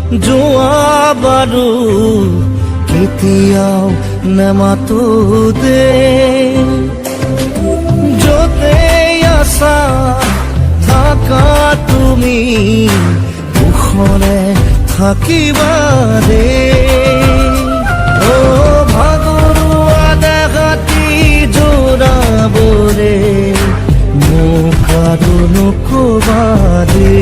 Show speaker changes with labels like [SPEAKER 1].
[SPEAKER 1] যোৱা বাৰু কেতিয়াও নেমাতো দে য'তে আছা থাকা তুমি সুখৰে থাকিবা দে ভাগৰুৱা দেহাতি জোৰাবৰে মোক আৰু নকবা দে